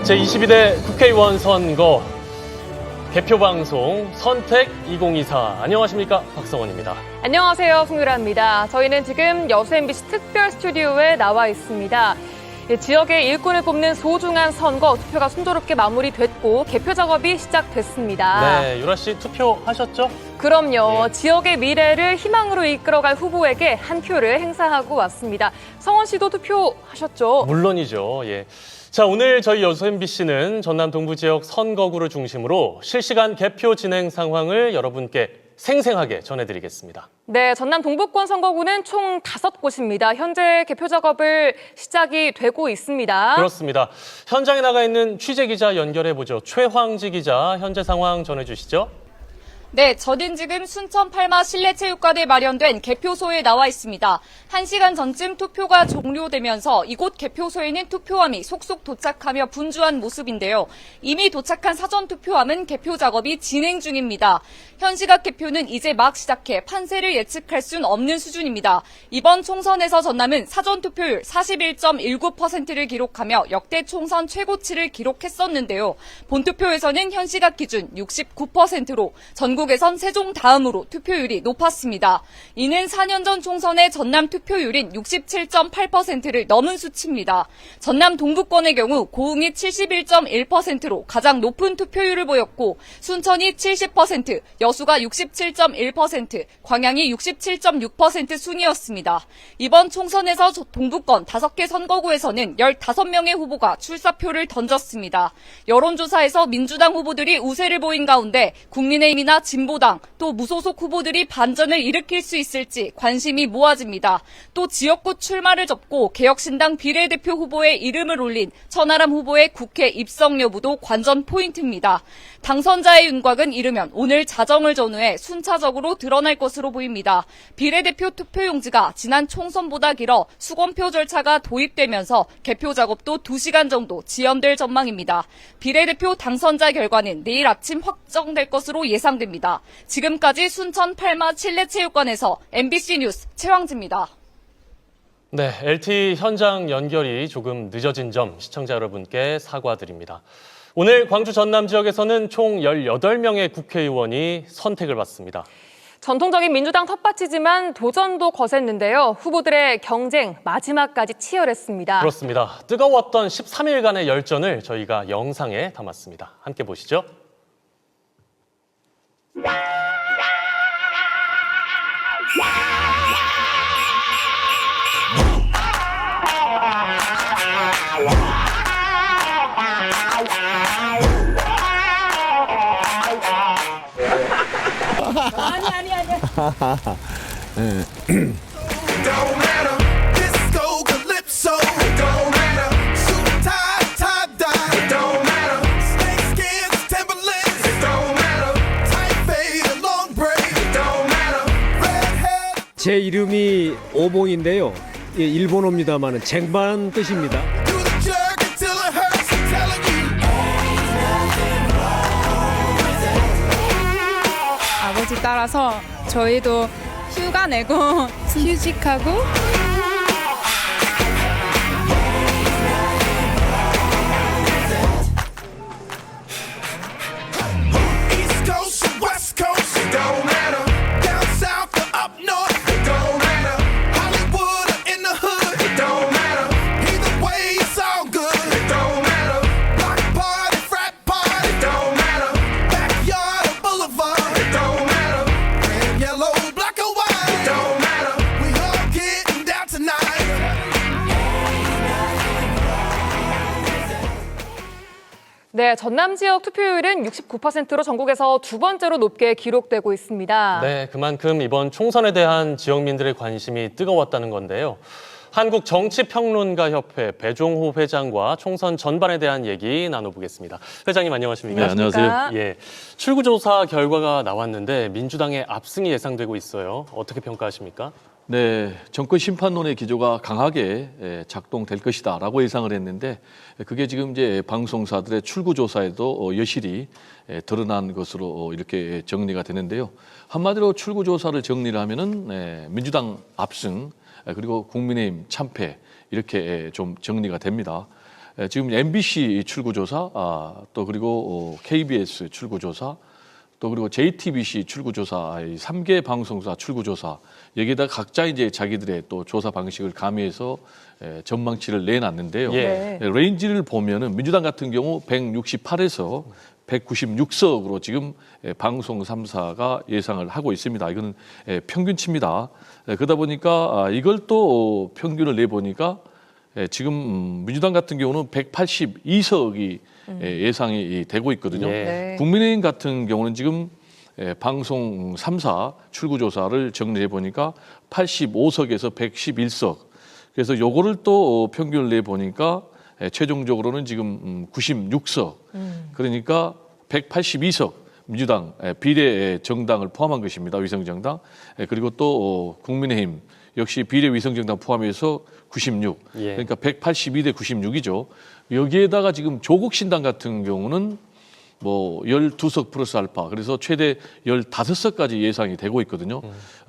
제22대 국회의원 선거 개표방송 선택 2024. 안녕하십니까, 박성원입니다. 안녕하세요, 송유라입니다. 저희는 지금 여수 MBC 특별 스튜디오에 나와 있습니다. 지역의 일꾼을 뽑는 소중한 선거 투표가 순조롭게 마무리됐고 개표 작업이 시작됐습니다. 네, 유라 씨 투표하셨죠? 그럼요. 지역의 미래를 희망으로 이끌어갈 후보에게 한 표를 행사하고 왔습니다. 성원 씨도 투표하셨죠? 물론이죠. 예. 자, 오늘 저희 여수 MBC는 전남 동부 지역 선거구를 중심으로 실시간 개표 진행 상황을 여러분께 생생하게 전해드리겠습니다. 네, 전남 동부권 선거구는 총 5곳입니다. 현재 개표 작업을 시작이 되고 있습니다. 그렇습니다. 현장에 나가 있는 취재기자 연결해보죠. 최황지 기자, 현재 상황 전해주시죠. 네, 저는 지금 순천 팔마 실내체육관에 마련된 개표소에 나와 있습니다. 1시간 전쯤 투표가 종료되면서 이곳 개표소에는 투표함이 속속 도착하며 분주한 모습인데요. 이미 도착한 사전투표함은 개표 작업이 진행 중입니다. 현시각 개표는 이제 막 시작해 판세를 예측할 순 없는 수준입니다. 이번 총선에서 전남은 사전투표율 41.19%를 기록하며 역대 총선 최고치를 기록했었는데요. 본투표에서는 현시각 기준 69%로 전국에선 세종 다음으로 투표율이 높았습니다. 이는 4년 전 총선의 전남 투표율인 67.8%를 넘은 수치입니다. 전남 동부권의 경우 고흥이 71.1%로 가장 높은 투표율을 보였고 순천이 70%, 여수가 67.1%, 광양이 67.6% 순이었습니다. 이번 총선에서 동부권 5개 선거구에서는 15명의 후보가 출사표를 던졌습니다. 여론조사에서 민주당 후보들이 우세를 보인 가운데 국민의힘이나 진보당 또 무소속 후보들이 반전을 일으킬 수 있을지 관심이 모아집니다. 또 지역구 출마를 접고 개혁신당 비례대표 후보의 이름을 올린 천하람 후보의 국회 입성 여부도 관전 포인트입니다. 당선자의 윤곽은 이르면 오늘 자정을 전후해 순차적으로 드러날 것으로 보입니다. 비례대표 투표용지가 지난 총선보다 길어 수검표 절차가 도입되면서 개표 작업도 2시간 정도 지연될 전망입니다. 비례대표 당선자 결과는 내일 아침 확정될 것으로 예상됩니다. 지금까지 순천 팔마 실내체육관에서 MBC 뉴스 최황지입니다. 네, LTE 현장 연결이 조금 늦어진 점 시청자 여러분께 사과드립니다. 오늘 광주 전남 지역에서는 총 18명의 국회의원이 선택을 받습니다. 전통적인 민주당 텃밭이지만 도전도 거셌는데요. 후보들의 경쟁 마지막까지 치열했습니다. 그렇습니다. 뜨거웠던 13일간의 열전을 저희가 영상에 담았습니다. 함께 보시죠. 제 이름이 오봉인데요. 일본어입니다만은 쟁반 뜻입니다. 아버지 따라서 저희도 휴가 내고 휴직하고 네, 전남 지역 투표율은 69%로 전국에서 두 번째로 높게 기록되고 있습니다. 네, 그만큼 이번 총선에 대한 지역민들의 관심이 뜨거웠다는 건데요. 한국정치평론가협회 배종호 회장과 총선 전반에 대한 얘기 나눠보겠습니다. 회장님 안녕하십니까? 네, 안녕하세요. 예, 출구조사 결과가 나왔는데 민주당의 압승이 예상되고 있어요. 어떻게 평가하십니까? 네, 정권 심판론의 기조가 강하게 작동될 것이다라고 예상을 했는데 그게 지금 이제 방송사들의 출구조사에도 여실히 드러난 것으로 이렇게 정리가 되는데요. 한마디로 출구조사를 정리를 하면은 민주당 압승 그리고 국민의힘 참패 이렇게 좀 정리가 됩니다. 지금 MBC 출구조사, 또 그리고 KBS 출구조사, 또 그리고 JTBC 출구조사, 이 3개 방송사 출구조사, 여기에다 각자 이제 자기들의 또 조사 방식을 가미해서 전망치를 내놨는데요. 예. 레인지를 보면은 민주당 같은 경우 168에서 196석으로 지금 방송 3사가 예상을 하고 있습니다. 이거는 평균치입니다. 그러다 보니까 이걸 또 평균을 내보니까 지금 민주당 같은 경우는 182석이 예상이 되고 있거든요. 예. 네. 국민의힘 같은 경우는 지금 방송 3사 출구조사를 정리해 보니까 85석에서 111석. 그래서 요거를 또 평균을 내 보니까 최종적으로는 지금 96석. 그러니까 182석 민주당 비례 정당을 포함한 것입니다. 위성정당. 그리고 또 국민의힘 역시 비례 위성정당 포함해서 96. 예. 그러니까 182대 96이죠. 여기에다가 지금 조국신당 같은 경우는 뭐 12석 플러스 알파, 그래서 최대 15석까지 예상이 되고 있거든요.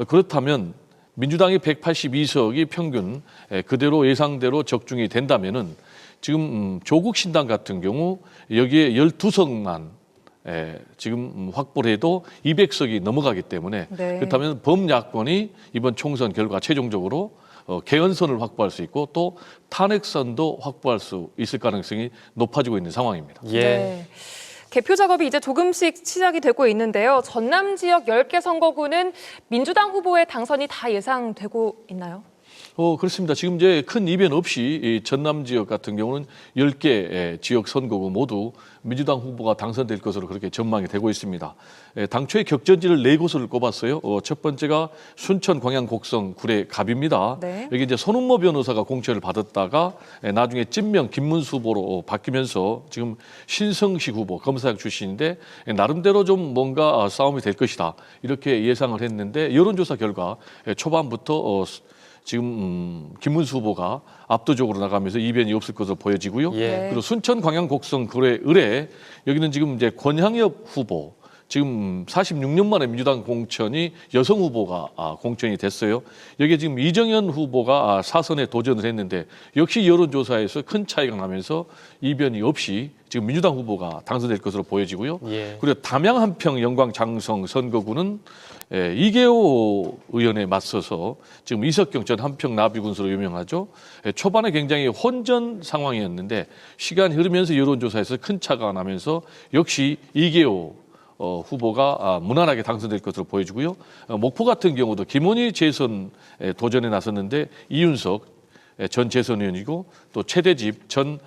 그렇다면 민주당이 182석이 평균 그대로 예상대로 적중이 된다면은 지금 조국신당 같은 경우 여기에 12석만 지금 확보를 해도 200석이 넘어가기 때문에 네. 그렇다면 범야권이 이번 총선 결과 최종적으로 개헌선을 확보할 수 있고 또 탄핵선도 확보할 수 있을 가능성이 높아지고 있는 상황입니다. 예. 네. 개표 작업이 이제 조금씩 시작이 되고 있는데요. 전남 지역 10개 선거구는 민주당 후보의 당선이 다 예상되고 있나요? 그렇습니다. 지금 이제 큰 이변 없이 이 전남 지역 같은 경우는 10개 지역 선거구 모두 민주당 후보가 당선될 것으로 그렇게 전망이 되고 있습니다. 당초에 격전지를 4곳을 꼽았어요. 첫 번째가 순천, 광양, 곡성, 구례, 갑입니다. 네. 여기 이제 손은모 변호사가 공천을 받았다가 나중에 찐명 김문수 후보로 바뀌면서 지금 신성식 후보, 검사장 출신인데 나름대로 좀 뭔가 싸움이 될 것이다. 이렇게 예상을 했는데 여론조사 결과 초반부터 지금 김문수 후보가 압도적으로 나가면서 이변이 없을 것으로 보여지고요. 예. 그리고 순천, 광양, 곡성, 구례, 의뢰 여기는 지금 이제 권향엽 후보 지금 46년 만에 민주당 공천이 여성 후보가 공천이 됐어요. 여기에 지금 이정현 후보가 사선에 도전을 했는데 역시 여론조사에서 큰 차이가 나면서 이변이 없이 지금 민주당 후보가 당선될 것으로 보여지고요. 예. 그리고 담양 한평 영광 장성 선거구는 이계호 의원에 맞서서 지금 이석경 전 한평 나비군수로 유명하죠. 초반에 굉장히 혼전 상황이었는데 시간이 흐르면서 여론조사에서 큰 차가 나면서 역시 이계호 후보가 무난하게 당선될 것으로 보여지고요. 목포 같은 경우도 김원희 재선 도전에 나섰는데 이윤석 전 재선 의원이고 또 최대집 전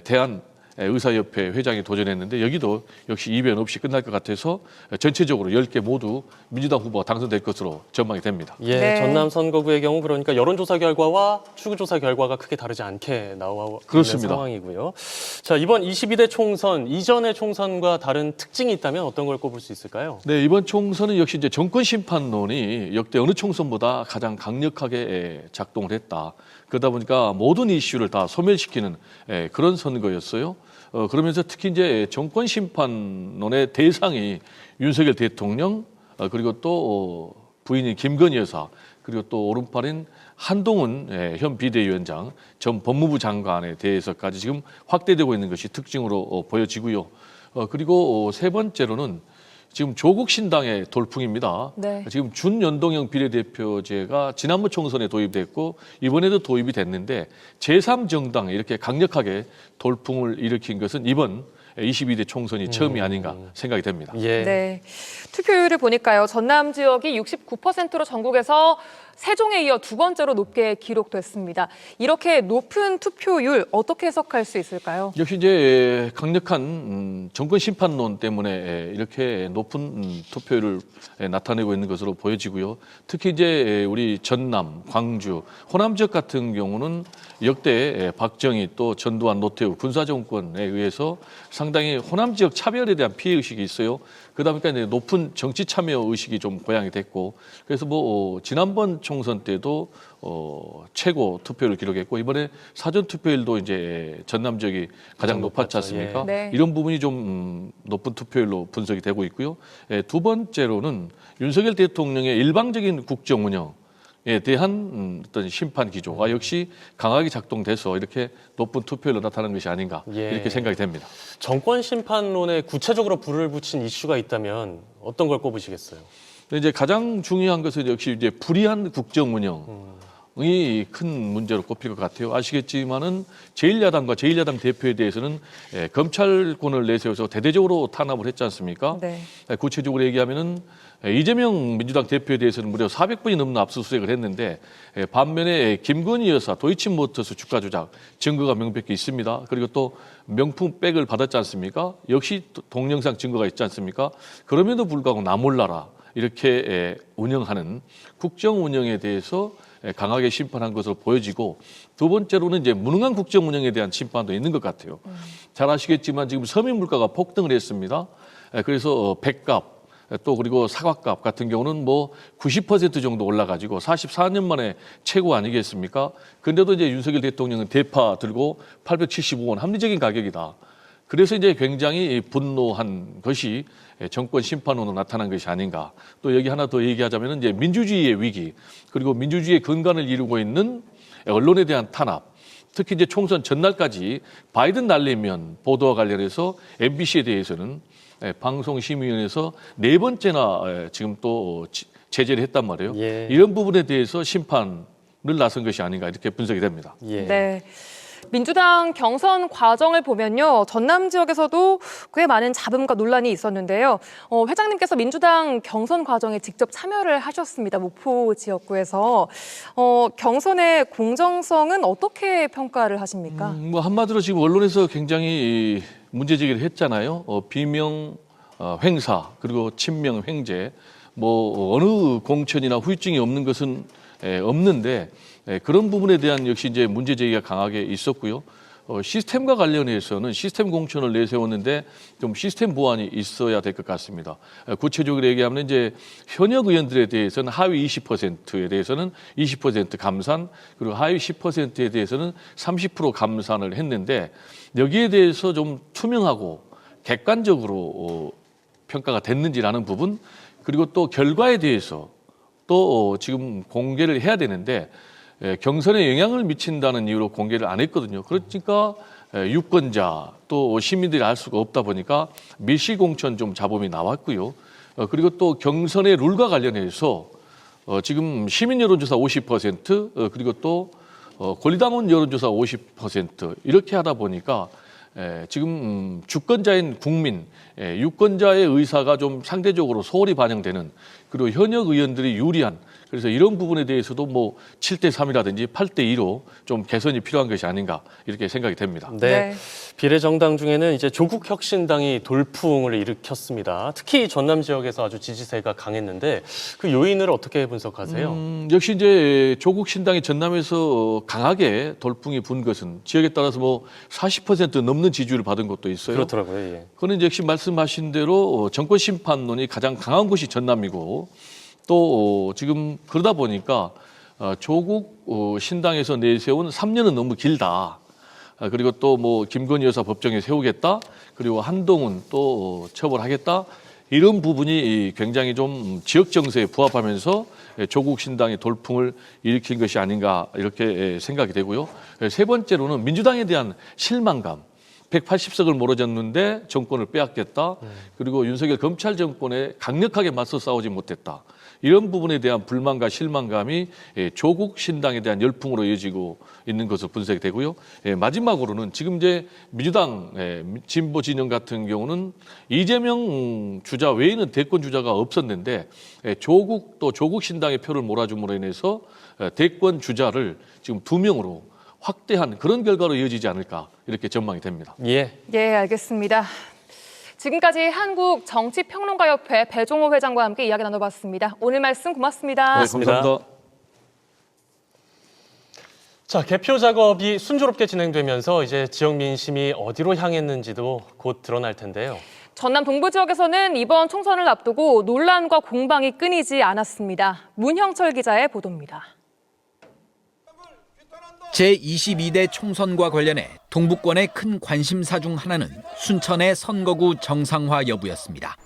대한 의사협회 회장이 도전했는데 여기도 역시 이변 없이 끝날 것 같아서 전체적으로 10개 모두 민주당 후보가 당선될 것으로 전망이 됩니다. 예, 네. 전남 선거구의 경우 그러니까 여론조사 결과와 출구조사 결과가 크게 다르지 않게 나와 있는 그렇습니다. 상황이고요. 자, 이번 22대 총선 이전의 총선과 다른 특징이 있다면 어떤 걸 꼽을 수 있을까요? 네, 이번 총선은 역시 이제 정권 심판론이 역대 어느 총선보다 가장 강력하게 작동을 했다. 그러다 보니까 모든 이슈를 다 소멸시키는 그런 선거였어요. 그러면서 특히 이제 정권 심판론의 대상이 윤석열 대통령 그리고 또 부인인 김건희 여사 그리고 또 오른팔인 한동훈 현 비대위원장 전 법무부 장관에 대해서까지 지금 확대되고 있는 것이 특징으로 보여지고요. 그리고 세 번째로는 지금 조국 신당의 돌풍입니다. 네. 지금 준연동형 비례대표제가 지난번 총선에 도입됐고 이번에도 도입이 됐는데 제3정당에 이렇게 강력하게 돌풍을 일으킨 것은 이번 22대 총선이 처음이 아닌가 생각이 됩니다. 예. 네. 투표율을 보니까요. 전남 지역이 69%로 전국에서 세종에 이어 두 번째로 높게 기록됐습니다. 이렇게 높은 투표율 어떻게 해석할 수 있을까요? 역시 이제 강력한 정권 심판론 때문에 이렇게 높은 투표율을 나타내고 있는 것으로 보여지고요. 특히 이제 우리 전남, 광주, 호남 지역 같은 경우는 역대 박정희 또 전두환, 노태우 군사정권에 의해서 상당히 호남 지역 차별에 대한 피해 의식이 있어요. 그러다 보니까 이제 높은 정치 참여 의식이 좀 고양이 됐고 그래서 뭐 지난번 총선 때도 최고 투표를 기록했고 이번에 사전 투표율도 이제 전남 지역이 가장 높았지 않습니까? 예. 네. 이런 부분이 좀 높은 투표율로 분석이 되고 있고요. 두 번째로는 윤석열 대통령의 일방적인 국정 운영 대한 어떤 심판 기조가 역시 강하게 작동돼서 이렇게 높은 투표율로 나타난 것이 아닌가 예. 이렇게 생각이 됩니다. 정권 심판론에 구체적으로 불을 붙인 이슈가 있다면 어떤 걸 꼽으시겠어요? 근데 이제 가장 중요한 것은 역시 이제 불의한 국정 운영이 큰 문제로 꼽힐 것 같아요. 아시겠지만은 제1야당과 제1야당 대표에 대해서는 검찰권을 내세워서 대대적으로 탄압을 했지 않습니까? 네. 구체적으로 얘기하면은 이재명 민주당 대표에 대해서는 무려 400번이 넘는 압수수색을 했는데 반면에 김건희 여사 도이치모터스 주가 조작 증거가 명백히 있습니다. 그리고 또 명품 백을 받았지 않습니까? 역시 동영상 증거가 있지 않습니까? 그럼에도 불구하고 나 몰라라 이렇게 운영하는 국정 운영에 대해서 강하게 심판한 것으로 보여지고 두 번째로는 이제 무능한 국정 운영에 대한 심판도 있는 것 같아요. 잘 아시겠지만 지금 서민 물가가 폭등을 했습니다. 그래서 백값 또 그리고 사과값 같은 경우는 뭐 90% 정도 올라가지고 44년 만에 최고 아니겠습니까? 근데도 이제 윤석열 대통령은 대파 들고 875원 합리적인 가격이다. 그래서 이제 굉장히 분노한 것이 정권 심판으로 나타난 것이 아닌가. 또 여기 하나 더 얘기하자면 이제 민주주의의 위기 그리고 민주주의의 근간을 이루고 있는 언론에 대한 탄압. 특히 이제 총선 전날까지 바이든 날리면 보도와 관련해서 MBC에 대해서는 방송심의위원회에서 4번째나 지금 또 제재를 했단 말이에요. 예. 이런 부분에 대해서 심판을 나선 것이 아닌가 이렇게 분석이 됩니다. 예. 네. 민주당 경선 과정을 보면요. 전남 지역에서도 꽤 많은 잡음과 논란이 있었는데요. 회장님께서 민주당 경선 과정에 직접 참여를 하셨습니다. 목포 지역구에서. 경선의 공정성은 어떻게 평가를 하십니까? 뭐 한마디로 지금 언론에서 굉장히 문제 제기를 했잖아요. 비명 횡사 그리고 친명 횡재 뭐 어느 공천이나 후유증이 없는 것은 없는데 그런 부분에 대한 역시 이제 문제 제기가 강하게 있었고요. 시스템과 관련해서는 시스템 공천을 내세웠는데 좀 시스템 보완이 있어야 될 것 같습니다. 구체적으로 얘기하면 이제 현역 의원들에 대해서는 하위 20%에 대해서는 20% 감산 그리고 하위 10%에 대해서는 30% 감산을 했는데 여기에 대해서 좀 투명하고 객관적으로 평가가 됐는지라는 부분 그리고 또 결과에 대해서 또 지금 공개를 해야 되는데 경선에 영향을 미친다는 이유로 공개를 안 했거든요. 그러니까 유권자 또 시민들이 알 수가 없다 보니까 밀실공천 좀 잡음이 나왔고요. 그리고 또 경선의 룰과 관련해서 지금 시민 여론조사 50% 그리고 또 권리당원 여론조사 50% 이렇게 하다 보니까 지금 주권자인 국민, 유권자의 의사가 좀 상대적으로 소홀히 반영되는 그리고 현역 의원들이 유리한 그래서 이런 부분에 대해서도 뭐 7대 3이라든지 8대 2로 좀 개선이 필요한 것이 아닌가 이렇게 생각이 됩니다. 네. 비례정당 중에는 이제 조국혁신당이 돌풍을 일으켰습니다. 특히 전남 지역에서 아주 지지세가 강했는데 그 요인을 어떻게 분석하세요? 역시 이제 조국 신당이 전남에서 강하게 돌풍이 분 것은 지역에 따라서 뭐 40% 넘는 지지율을 받은 것도 있어요. 그렇더라고요. 예. 그는 이제 역시 말씀하신 대로 정권 심판론이 가장 강한 곳이 전남이고 또 지금 그러다 보니까 조국 신당에서 내세운 3년은 너무 길다. 그리고 또 뭐 김건희 여사 법정에 세우겠다. 그리고 한동훈 또 처벌하겠다. 이런 부분이 굉장히 좀 지역 정세에 부합하면서 조국 신당의 돌풍을 일으킨 것이 아닌가 이렇게 생각이 되고요. 세 번째로는 민주당에 대한 실망감. 180석을 몰아줬는데 정권을 빼앗겼다. 그리고 윤석열 검찰 정권에 강력하게 맞서 싸우지 못했다. 이런 부분에 대한 불만과 실망감이 조국 신당에 대한 열풍으로 이어지고 있는 것으로 분석이 되고요. 마지막으로는 지금 이제 민주당 진보 진영 같은 경우는 이재명 주자 외에는 대권 주자가 없었는데 조국 또 조국 신당의 표를 몰아줌으로 인해서 대권 주자를 지금 2명으로 확대한 그런 결과로 이어지지 않을까 이렇게 전망이 됩니다. 예. 예, 알겠습니다. 지금까지 한국정치평론가협회 배종호 회장과 함께 이야기 나눠봤습니다. 오늘 말씀 고맙습니다. 감사합니다. 자, 개표 작업이 순조롭게 진행되면서 이제 지역 민심이 어디로 향했는지도 곧 드러날 텐데요. 전남 동부 지역에서는 이번 총선을 앞두고 논란과 공방이 끊이지 않았습니다. 문형철 기자의 보도입니다. 제22대 총선과 관련해 동부권의 큰 관심사 중 하나는 순천의 선거구 정상화 여부였습니다.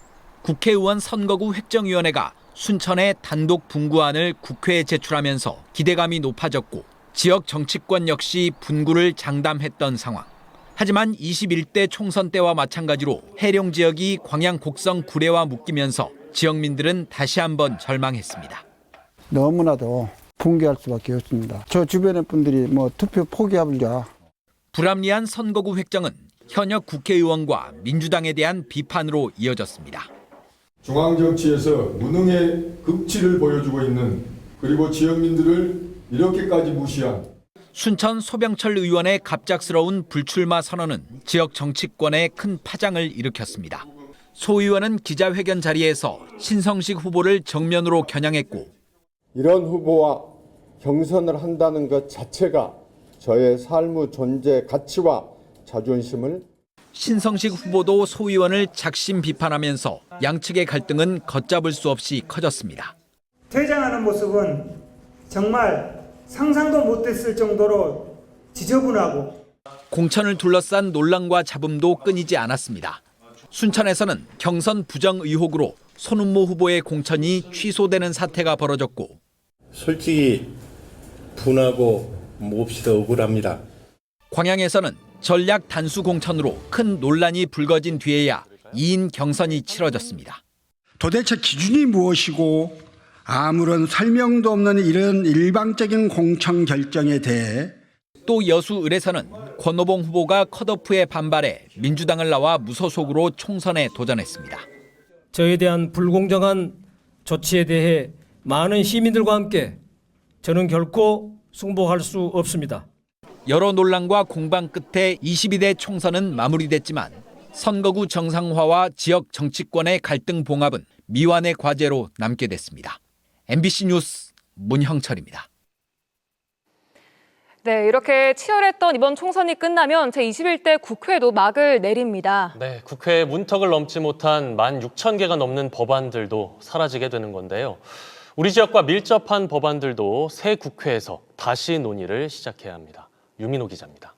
국회의원 선거구 획정위원회가 순천의 단독 분구안을 국회에 제출하면서 기대감이 높아졌고 지역 정치권 역시 분구를 장담했던 상황. 하지만 21대 총선 때와 마찬가지로 해령 지역이 광양 곡성 구례와 묶이면서 지역민들은 다시 한번 절망했습니다. 너무나도 붕괴할 수밖에 없습니다. 저 주변의 분들이 투표 포기하자. 불합리한 선거구 획정은 현역 국회의원과 민주당에 대한 비판으로 이어졌습니다. 중앙 정치에서 무능의 극치를 보여주고 있는, 그리고 지역민들을 이렇게까지 무시한 순천 소병철 의원의 갑작스러운 불출마 선언은 지역 정치권에 큰 파장을 일으켰습니다. 소 의원은 기자회견 자리에서 신성식 후보를 정면으로 겨냥했고, 이런 후보와 경선을 한다는 것 자체가 저의 삶의 존재 가치와 자존심을. 신성식 후보도 소 의원을 작심 비판하면서 양측의 갈등은 걷잡을 수 없이 커졌습니다. 퇴장하는 모습은 정말 상상도 못했을 정도로 지저분하고, 공천을 둘러싼 논란과 잡음도 끊이지 않았습니다. 순천에서는 경선 부정 의혹으로 손은모 후보의 공천이 취소되는 사태가 벌어졌고, 솔직히 분하고 몹시도 억울합니다. 광양에서는 전략 단수 공천으로 큰 논란이 불거진 뒤에야 2인 경선이 치러졌습니다. 도대체 기준이 무엇이고 아무런 설명도 없는 이런 일방적인 공천 결정에 대해. 또 여수 을에서는 권오봉 후보가 컷오프에 반발해 민주당을 나와 무소속으로 총선에 도전했습니다. 저에 대한 불공정한 조치에 대해 많은 시민들과 함께 저는 결코 승복할 수 없습니다. 여러 논란과 공방 끝에 22대 총선은 마무리됐지만 선거구 정상화와 지역 정치권의 갈등 봉합은 미완의 과제로 남게 됐습니다. MBC 뉴스 문형철입니다. 네, 이렇게 치열했던 이번 총선이 끝나면 제21대 국회도 막을 내립니다. 네, 국회 문턱을 넘지 못한 16,000개가 넘는 법안들도 사라지게 되는 건데요. 우리 지역과 밀접한 법안들도 새 국회에서 다시 논의를 시작해야 합니다. 유민호 기자입니다.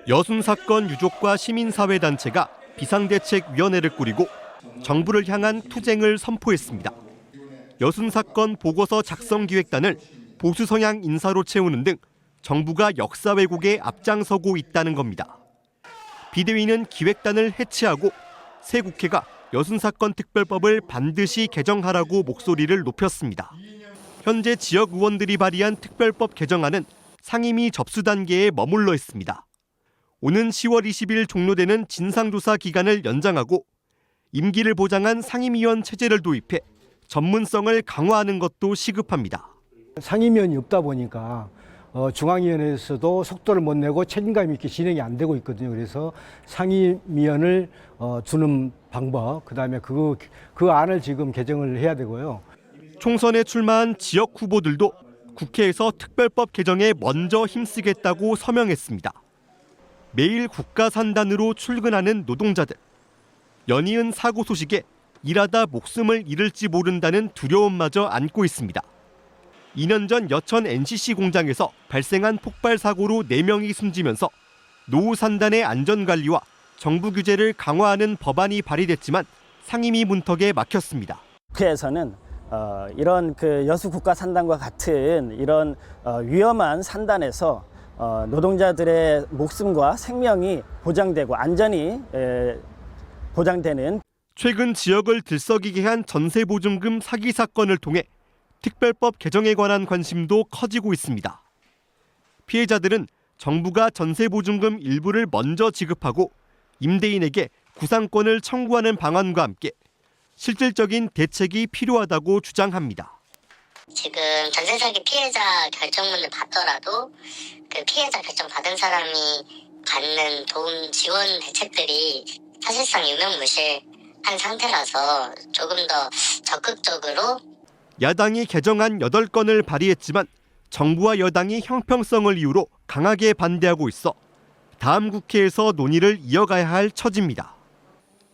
여순 사건 유족과 시민사회단체가 비상대책위원회를 꾸리고 정부를 향한 투쟁을 선포했습니다. 여순 사건 보고서 작성 기획단을 보수 성향 인사로 채우는 등 정부가 역사 왜곡에 앞장서고 있다는 겁니다. 비대위는 기획단을 해체하고 새 국회가 여순 사건 특별법을 반드시 개정하라고 목소리를 높였습니다. 현재 지역 의원들이 발의한 특별법 개정안은 상임위 접수 단계에 머물러 있습니다. 오는 10월 20일 종료되는 진상조사 기간을 연장하고 임기를 보장한 상임위원 체제를 도입해 전문성을 강화하는 것도 시급합니다. 상임위원이 없다 보니까 중앙위원회에서도 속도를 못 내고 책임감 있게 진행이 안 되고 있거든요. 그래서 상임위원을 두는 방법, 그다음에 그 안을 지금 개정을 해야 되고요. 총선에 출마한 지역 후보들도 국회에서 특별법 개정에 먼저 힘쓰겠다고 서명했습니다. 매일 국가산단으로 출근하는 노동자들. 연이은 사고 소식에 일하다 목숨을 잃을지 모른다는 두려움마저 안고 있습니다. 2년 전 여천 NCC 공장에서 발생한 폭발 사고로 4명이 숨지면서 노후 산단의 안전관리와 정부 규제를 강화하는 법안이 발의됐지만 상임위 문턱에 막혔습니다. 국회에서는 이런 여수 국가 산단과 같은 이런 위험한 산단에서 노동자들의 목숨과 생명이 보장되고 안전이 보장되는. 최근 지역을 들썩이게 한 전세보증금 사기 사건을 통해 특별법 개정에 관한 관심도 커지고 있습니다. 피해자들은 정부가 전세보증금 일부를 먼저 지급하고 임대인에게 구상권을 청구하는 방안과 함께 실질적인 대책이 필요하다고 주장합니다. 지금 전세 사기 피해자 결정문을 받더라도 그 피해자 결정 받은 사람이 받는 도움 지원 대책들이 사실상 유명무실한 상태라서 조금 더 적극적으로. 야당이 개정안 8건을 발의했지만 정부와 여당이 형평성을 이유로 강하게 반대하고 있어 다음 국회에서 논의를 이어가야 할 처지입니다.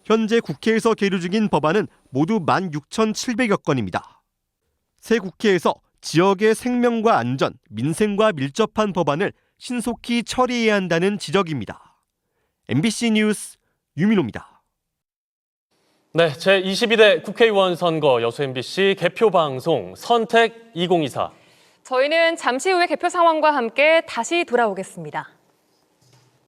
현재 국회에서 계류 중인 법안은 모두 16,700여 건입니다. 새 국회에서 지역의 생명과 안전, 민생과 밀접한 법안을 신속히 처리해야 한다는 지적입니다. MBC 뉴스 유민호입니다. 네, 제22대 국회의원 선거 여수 MBC 개표 방송 선택 2024. 저희는 잠시 후에 개표 상황과 함께 다시 돌아오겠습니다.